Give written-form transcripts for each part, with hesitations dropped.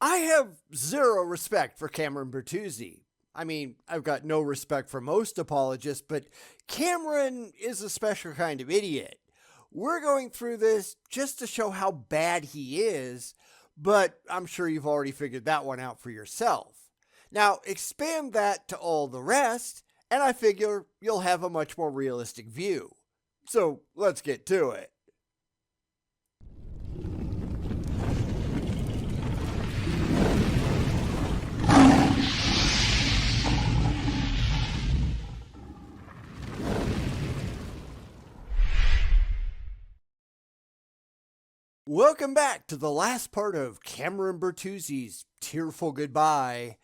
I have zero respect for Cameron Bertuzzi. I mean, I've got no respect for most apologists, but Cameron is a special kind of idiot. We're going through this just to show how bad he is, but I'm sure you've already figured that one out for yourself. Now, expand that to all the rest, and I figure you'll have a much more realistic view. So let's get to it. Welcome back to the last part of Cameron Bertuzzi's tearful goodbye.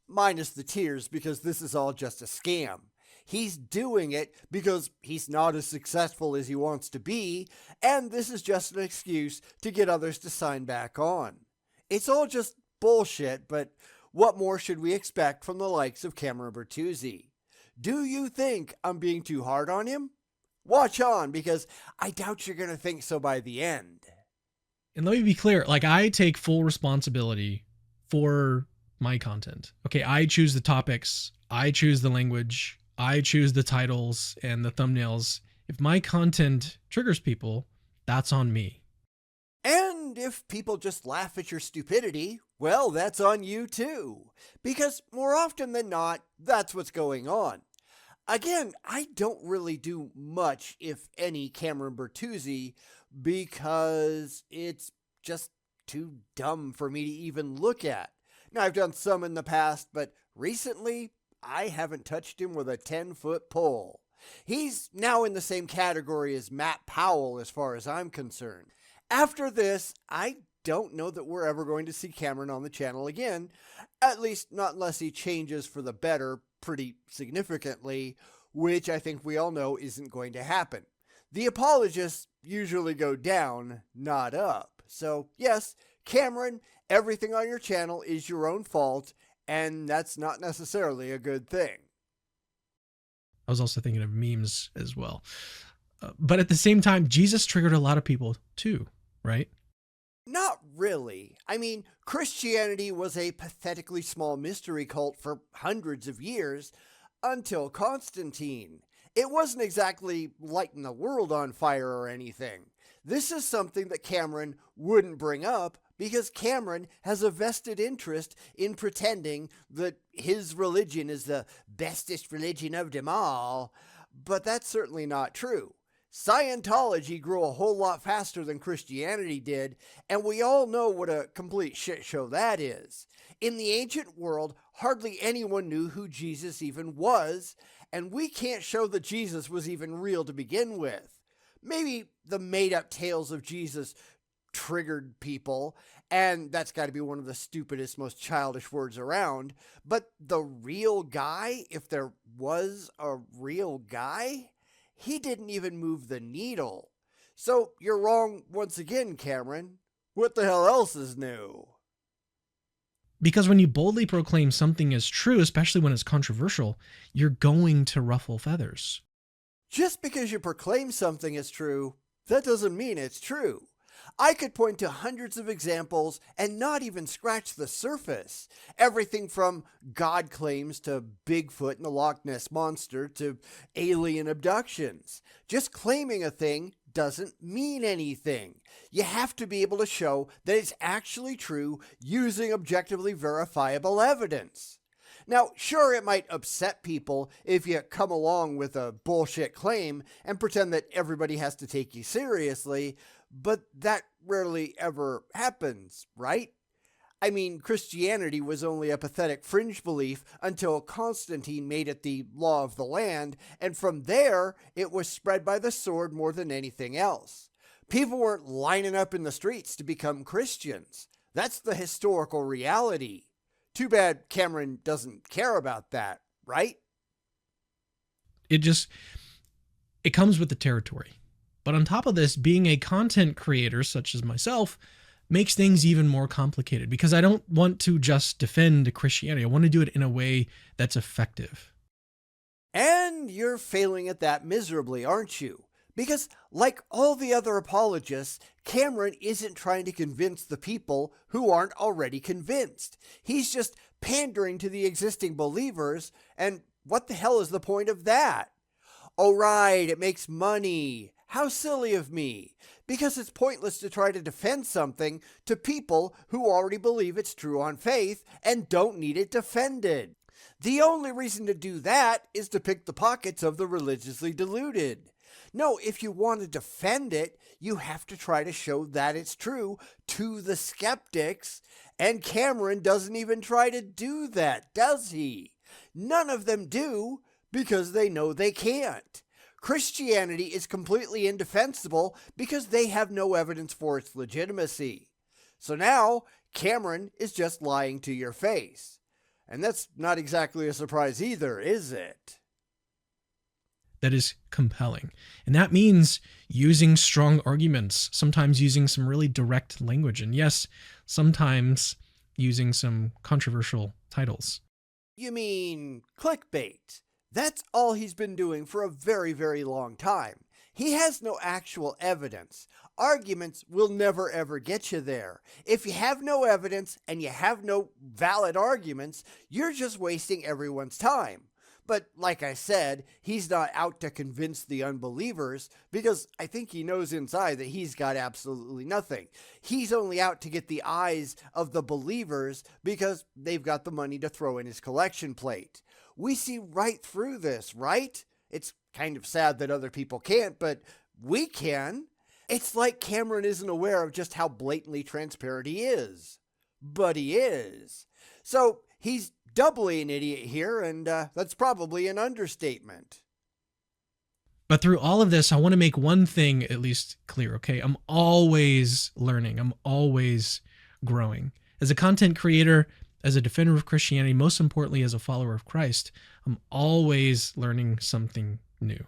Minus the tears, because this is all just a scam. He's doing it because he's not as successful as he wants to be, and this is just an excuse to get others to sign back on. It's all just bullshit, but what more should we expect from the likes of Cameron Bertuzzi? Do you think I'm being too hard on him? Watch on, because I doubt you're going to think so by the end. And let me be clear, I take full responsibility for my content. Okay, I choose the topics, I choose the language, I choose the titles and the thumbnails. If my content triggers people, that's on me. And if people just laugh at your stupidity, well, that's on you too. Because more often than not, that's what's going on. Again, I don't really do much, if any, Cameron Bertuzzi, because it's just too dumb for me to even look at. Now, I've done some in the past, but recently, I haven't touched him with a 10-foot pole. He's now in the same category as Matt Powell as far as I'm concerned. After this, I don't know that we're ever going to see Cameron on the channel again, at least not unless he changes for the better pretty significantly, which I think we all know isn't going to happen. The apologists usually go down, not up. So yes, Cameron, everything on your channel is your own fault, and that's not necessarily a good thing. I was also thinking of memes as well. But at the same time, Jesus triggered a lot of people too, right? Not really. I mean, Christianity was a pathetically small mystery cult for hundreds of years until Constantine. It wasn't exactly lighting the world on fire or anything. This is something that Cameron wouldn't bring up because Cameron has a vested interest in pretending that his religion is the bestest religion of them all, but that's certainly not true. Scientology grew a whole lot faster than Christianity did, and we all know what a complete shit show that is. In the ancient world, hardly anyone knew who Jesus even was, and we can't show that Jesus was even real to begin with. Maybe the made-up tales of Jesus triggered people, and that's got to be one of the stupidest, most childish words around, but the real guy, if there was a real guy, he didn't even move the needle. So you're wrong once again, Cameron. What the hell else is new? Because when you boldly proclaim something as true, especially when it's controversial, you're going to ruffle feathers. Just because you proclaim something as true, that doesn't mean it's true. I could point to hundreds of examples and not even scratch the surface. Everything from God claims to Bigfoot and the Loch Ness Monster to alien abductions. Just claiming a thing doesn't mean anything. You have to be able to show that it's actually true using objectively verifiable evidence. Now, sure, it might upset people if you come along with a bullshit claim and pretend that everybody has to take you seriously, but that rarely ever happens, right? I mean, Christianity was only a pathetic fringe belief until Constantine made it the law of the land, and from there, it was spread by the sword more than anything else. People weren't lining up in the streets to become Christians. That's the historical reality. Too bad Cameron doesn't care about that, right? It comes with the territory. But on top of this, being a content creator such as myself makes things even more complicated because I don't want to just defend Christianity. I want to do it in a way that's effective. And you're failing at that miserably, aren't you? Because, like all the other apologists, Cameron isn't trying to convince the people who aren't already convinced. He's just pandering to the existing believers, and what the hell is the point of that? Oh, right, it makes money. How silly of me. Because it's pointless to try to defend something to people who already believe it's true on faith and don't need it defended. The only reason to do that is to pick the pockets of the religiously deluded. No, if you want to defend it, you have to try to show that it's true to the skeptics, and Cameron doesn't even try to do that, does he? None of them do, because they know they can't. Christianity is completely indefensible because they have no evidence for its legitimacy. So now, Cameron is just lying to your face. And that's not exactly a surprise either, is it? That is compelling. And that means using strong arguments, sometimes using some really direct language, and yes, sometimes using some controversial titles. You mean clickbait? That's all he's been doing for a very, very long time. He has no actual evidence. Arguments will never ever get you there. If you have no evidence and you have no valid arguments, you're just wasting everyone's time. But like I said, he's not out to convince the unbelievers because I think he knows inside that he's got absolutely nothing. He's only out to get the eyes of the believers because they've got the money to throw in his collection plate. We see right through this, right? It's kind of sad that other people can't, but we can. It's like Cameron isn't aware of just how blatantly transparent he is. But he is. So he's doubly an idiot here, and that's probably an understatement. But through all of this, I want to make one thing at least clear, okay? I'm always learning. I'm always growing. As a content creator, as a defender of Christianity, most importantly, as a follower of Christ, I'm always learning something new.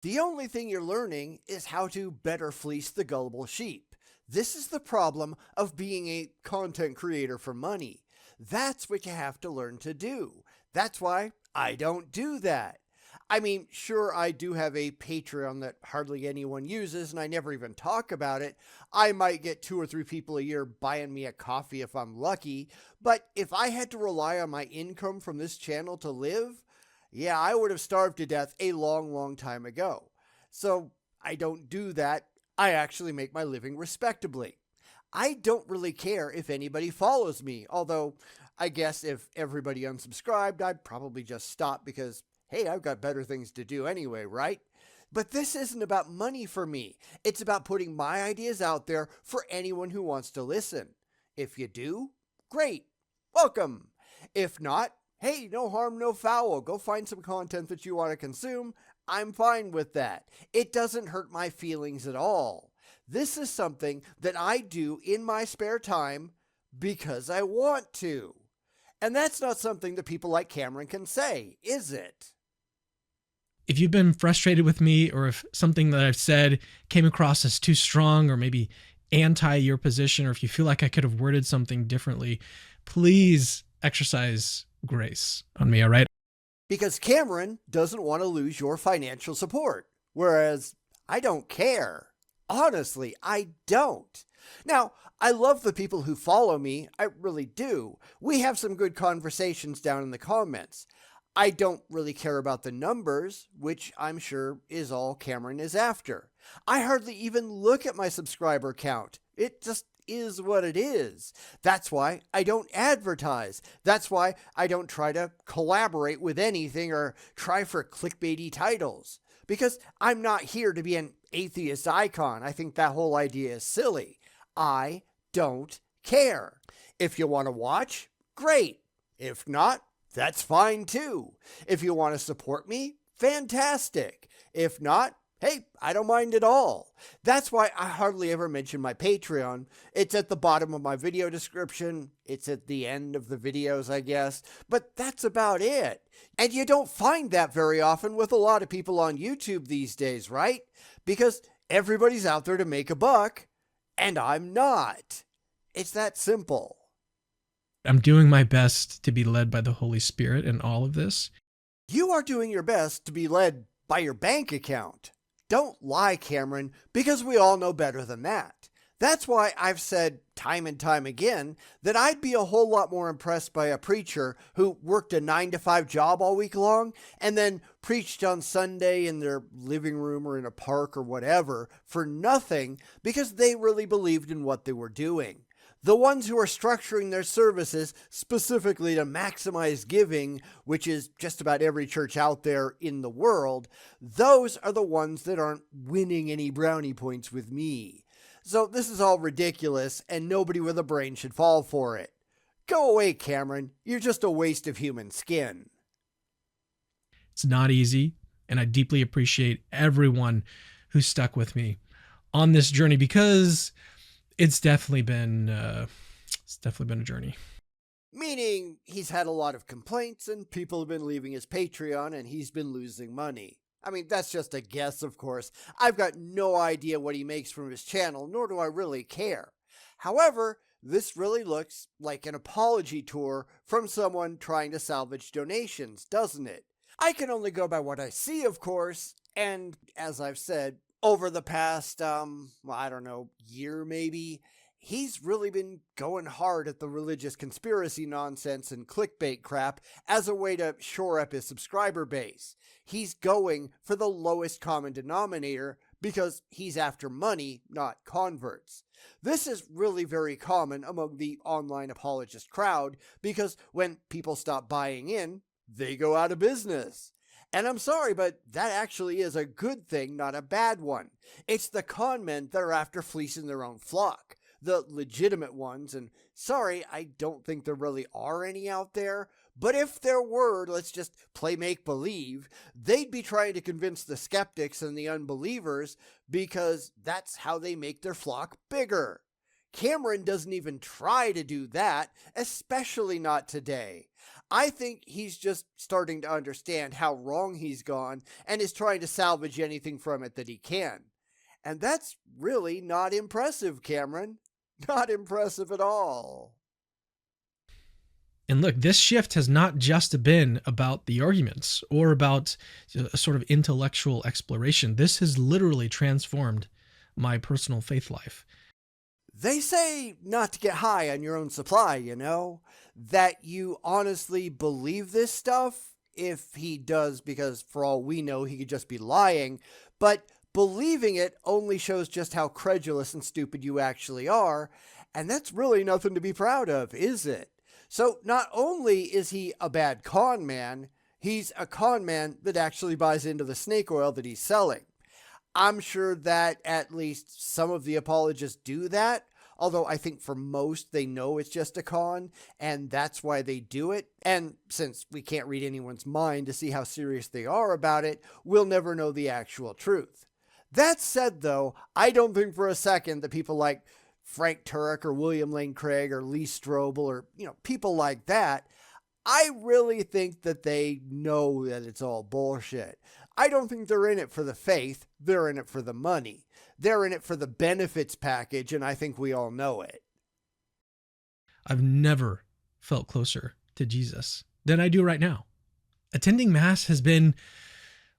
The only thing you're learning is how to better fleece the gullible sheep. This is the problem of being a content creator for money. That's what you have to learn to do. That's why I don't do that. I mean, sure, I do have a Patreon that hardly anyone uses, and I never even talk about it. I might get 2 or 3 people a year buying me a coffee if I'm lucky, but if I had to rely on my income from this channel to live, yeah, I would have starved to death a long, long time ago. So I don't do that. I actually make my living respectably. I don't really care if anybody follows me, although I guess if everybody unsubscribed, I'd probably just stop because, hey, I've got better things to do anyway, right? But this isn't about money for me. It's about putting my ideas out there for anyone who wants to listen. If you do, great. Welcome. If not, hey, no harm, no foul. Go find some content that you want to consume. I'm fine with that. It doesn't hurt my feelings at all. This is something that I do in my spare time because I want to. And that's not something that people like Cameron can say, is it? If you've been frustrated with me, or if something that I've said came across as too strong or maybe anti your position, or if you feel like I could have worded something differently, please exercise grace on me, all right? Because Cameron doesn't want to lose your financial support, whereas I don't care. Honestly, I don't. Now, I love the people who follow me. I really do. We have some good conversations down in the comments. I don't really care about the numbers, which I'm sure is all Cameron is after. I hardly even look at my subscriber count. It just is what it is. That's why I don't advertise. That's why I don't try to collaborate with anything or try for clickbaity titles. Because I'm not here to be an atheist icon. I think that whole idea is silly. I don't care. If you want to watch, great. If not, that's fine too. If you want to support me, fantastic. If not, hey, I don't mind at all. That's why I hardly ever mention my Patreon. It's at the bottom of my video description. It's at the end of the videos, I guess. But that's about it. And you don't find that very often with a lot of people on YouTube these days, right? Because everybody's out there to make a buck, and I'm not. It's that simple. I'm doing my best to be led by the Holy Spirit in all of this. You are doing your best to be led by your bank account. Don't lie, Cameron, because we all know better than that. That's why I've said time and time again that I'd be a whole lot more impressed by a preacher who worked a 9-to-5 job all week long and then preached on Sunday in their living room or in a park or whatever for nothing because they really believed in what they were doing. The ones who are structuring their services specifically to maximize giving, which is just about every church out there in the world, those are the ones that aren't winning any brownie points with me. So this is all ridiculous, and nobody with a brain should fall for it. Go away, Cameron. You're just a waste of human skin. It's not easy, and I deeply appreciate everyone who stuck with me on this journey because it's definitely been a journey. Meaning he's had a lot of complaints and people have been leaving his Patreon and he's been losing money. I mean, that's just a guess, of course. I've got no idea what he makes from his channel, nor do I really care. However, this really looks like an apology tour from someone trying to salvage donations, doesn't it? I can only go by what I see, of course, and as I've said, over the past, year maybe, he's really been going hard at the religious conspiracy nonsense and clickbait crap as a way to shore up his subscriber base. He's going for the lowest common denominator because he's after money, not converts. This is really very common among the online apologist crowd because when people stop buying in, they go out of business. And I'm sorry, but that actually is a good thing, not a bad one. It's the con men that are after fleecing their own flock. The legitimate ones, and sorry, I don't think there really are any out there, but if there were, let's just play make-believe, they'd be trying to convince the skeptics and the unbelievers because that's how they make their flock bigger. Cameron doesn't even try to do that, especially not today. I think he's just starting to understand how wrong he's gone and is trying to salvage anything from it that he can. And that's really not impressive, Cameron. Not impressive at all. And look, this shift has not just been about the arguments or about a sort of intellectual exploration. This has literally transformed my personal faith life. They say not to get high on your own supply, you know? That you honestly believe this stuff, if he does, because for all we know, he could just be lying, but believing it only shows just how credulous and stupid you actually are, and that's really nothing to be proud of, is it? So not only is he a bad con man, he's a con man that actually buys into the snake oil that he's selling. I'm sure that at least some of the apologists do that, although I think for most they know it's just a con, and that's why they do it. And since we can't read anyone's mind to see how serious they are about it, we'll never know the actual truth. That said, though, I don't think for a second that people like Frank Turek or William Lane Craig or Lee Strobel or, people like that, I really think that they know that it's all bullshit. I don't think they're in it for the faith. They're in it for the money. They're in it for the benefits package, and I think we all know it. I've never felt closer to Jesus than I do right now. Attending Mass has been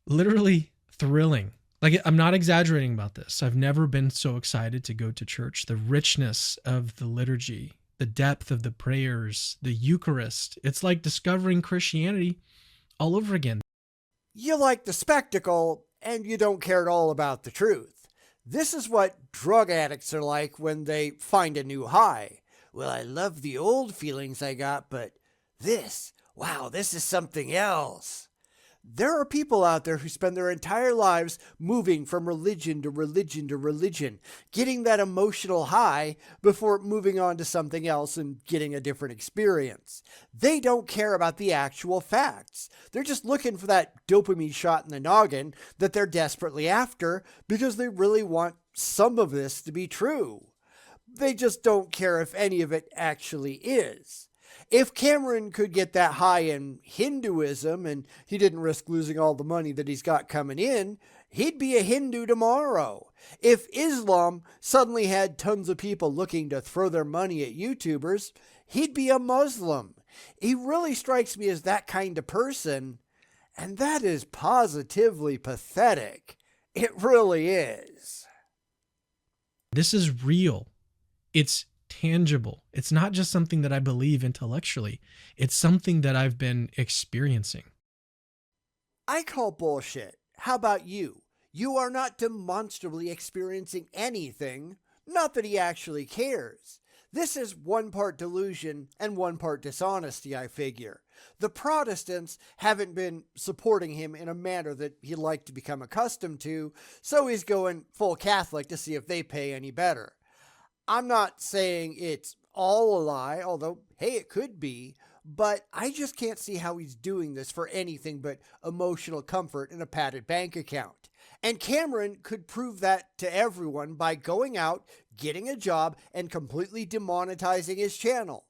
literally thrilling. Like, I'm not exaggerating about this. I've never been so excited to go to church. The richness of the liturgy, the depth of the prayers, the Eucharist. It's like discovering Christianity all over again. You like the spectacle, and you don't care at all about the truth. This is what drug addicts are like when they find a new high. Well, I love the old feelings I got, but this is something else. There are people out there who spend their entire lives moving from religion to religion to religion, getting that emotional high before moving on to something else and getting a different experience. They don't care about the actual facts. They're just looking for that dopamine shot in the noggin that they're desperately after because they really want some of this to be true. They just don't care if any of it actually is. If Cameron could get that high in Hinduism and he didn't risk losing all the money that he's got coming in, he'd be a Hindu tomorrow. If Islam suddenly had tons of people looking to throw their money at YouTubers, he'd be a Muslim. He really strikes me as that kind of person, and that is positively pathetic. It really is. This is real. It's tangible. It's not just something that I believe intellectually. It's something that I've been experiencing. I call bullshit. How about you? You are not demonstrably experiencing anything. Not that he actually cares. This is one part delusion and one part dishonesty, I figure. The Protestants haven't been supporting him in a manner that he'd like to become accustomed to, so he's going full Catholic to see if they pay any better. I'm not saying it's all a lie, although, hey, it could be, but I just can't see how he's doing this for anything but emotional comfort and a padded bank account. And Cameron could prove that to everyone by going out, getting a job, and completely demonetizing his channel.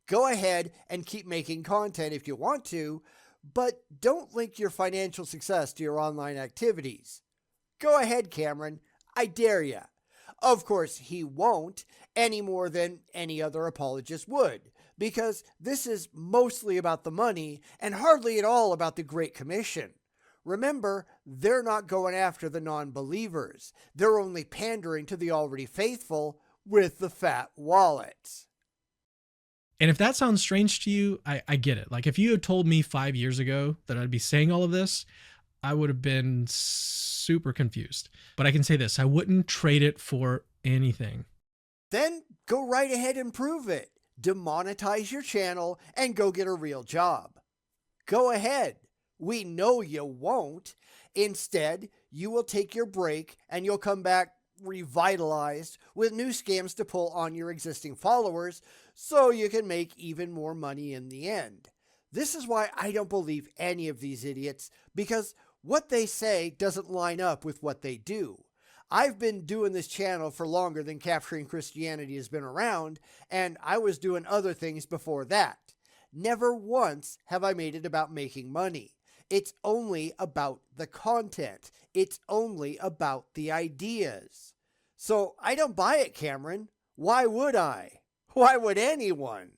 Go ahead and keep making content if you want to, but don't link your financial success to your online activities. Go ahead, Cameron. I dare ya. Of course, he won't any more than any other apologist would, because this is mostly about the money and hardly at all about the Great Commission. Remember, they're not going after the non-believers. They're only pandering to the already faithful with the fat wallets. And if that sounds strange to you, I get it. Like if you had told me 5 years ago that I'd be saying all of this, I would have been super confused. But I can say this, I wouldn't trade it for anything. Then go right ahead and prove it. Demonetize your channel and go get a real job. Go ahead. We know you won't. Instead, you will take your break and you'll come back revitalized with new scams to pull on your existing followers so you can make even more money in the end. This is why I don't believe any of these idiots, because what they say doesn't line up with what they do. I've been doing this channel for longer than Capturing Christianity has been around, and I was doing other things before that. Never once have I made it about making money. It's only about the content. It's only about the ideas. So I don't buy it, Cameron. Why would I? Why would anyone?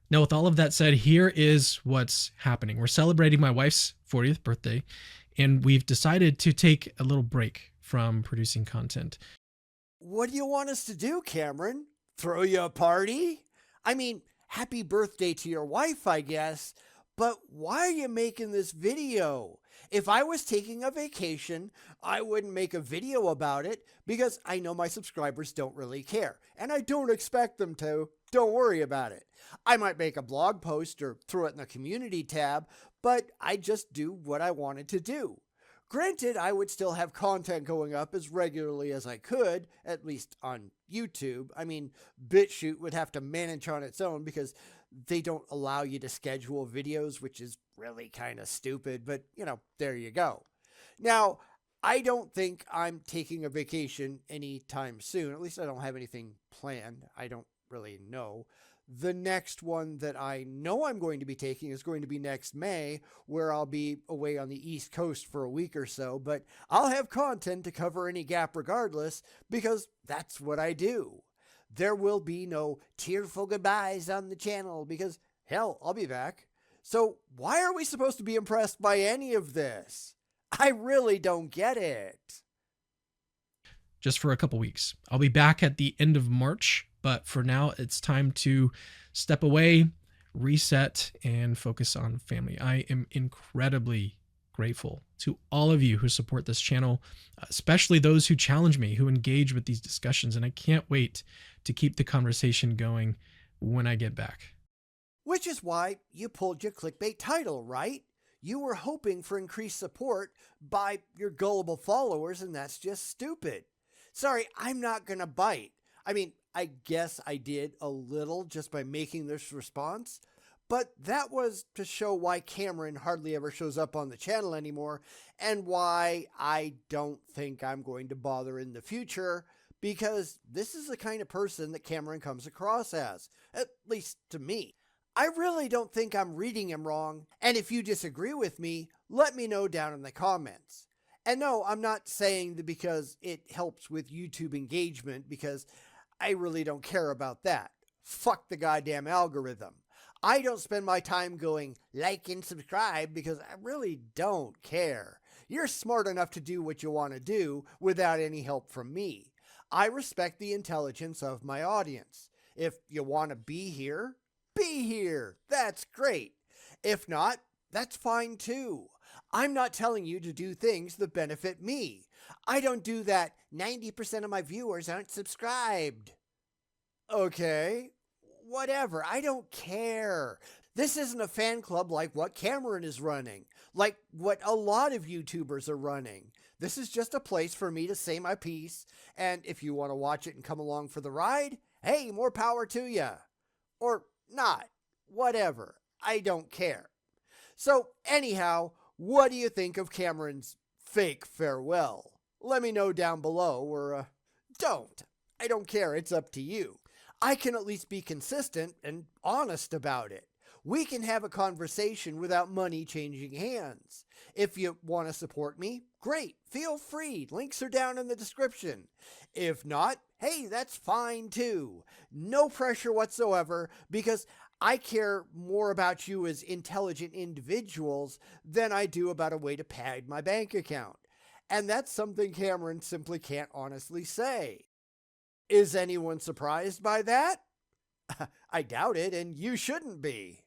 Now, with all of that said, here is what's happening. We're celebrating my wife's 40th birthday, and we've decided to take a little break from producing content. What do you want us to do, Cameron? Throw you a party? I mean, happy birthday to your wife, I guess. But why are you making this video? If I was taking a vacation, I wouldn't make a video about it because I know my subscribers don't really care. And I don't expect them to. Don't worry about it. I might make a blog post or throw it in the community tab, but I just do what I wanted to do. Granted, I would still have content going up as regularly as I could, at least on YouTube. I mean, BitChute would have to manage on its own because they don't allow you to schedule videos, which is really kind of stupid, but there you go. Now, I don't think I'm taking a vacation anytime soon. At least I don't have anything planned. I don't really know. The next one that I know I'm going to be taking is going to be next May, where I'll be away on the East Coast for a week or so, but I'll have content to cover any gap regardless, because that's what I do. There will be no tearful goodbyes on the channel because, hell, I'll be back. So why are we supposed to be impressed by any of this? I really don't get it. Just for a couple weeks. I'll be back at the end of March, but for now it's time to step away, reset, and focus on family. I am incredibly grateful to all of you who support this channel, especially those who challenge me, who engage with these discussions, and I can't wait to keep the conversation going when I get back. Which is why you pulled your clickbait title, right? You were hoping for increased support by your gullible followers, and that's just stupid. Sorry, I'm not gonna bite. I mean, I guess I did a little just by making this response, but that was to show why Cameron hardly ever shows up on the channel anymore and why I don't think I'm going to bother in the future, because this is the kind of person that Cameron comes across as, at least to me. I really don't think I'm reading him wrong, and if you disagree with me, let me know down in the comments. And no, I'm not saying that because it helps with YouTube engagement, because I really don't care about that. Fuck the goddamn algorithm. I don't spend my time going like and subscribe because I really don't care. You're smart enough to do what you want to do without any help from me. I respect the intelligence of my audience. If you want to be here, be here. That's great. If not, that's fine too. I'm not telling you to do things that benefit me. I don't do that. 90% of my viewers aren't subscribed. Okay, whatever. I don't care. This isn't a fan club like what Cameron is running, like what a lot of YouTubers are running. This is just a place for me to say my piece, and if you want to watch it and come along for the ride, hey, more power to you. Or not. Whatever. I don't care. So, anyhow, what do you think of Cameron's fake farewell? Let me know down below, or don't. I don't care. It's up to you. I can at least be consistent and honest about it. We can have a conversation without money changing hands. If you want to support me, great. Feel free. Links are down in the description. If not, hey, that's fine too. No pressure whatsoever, because I care more about you as intelligent individuals than I do about a way to pad my bank account. And that's something Cameron simply can't honestly say. Is anyone surprised by that? I doubt it, and you shouldn't be.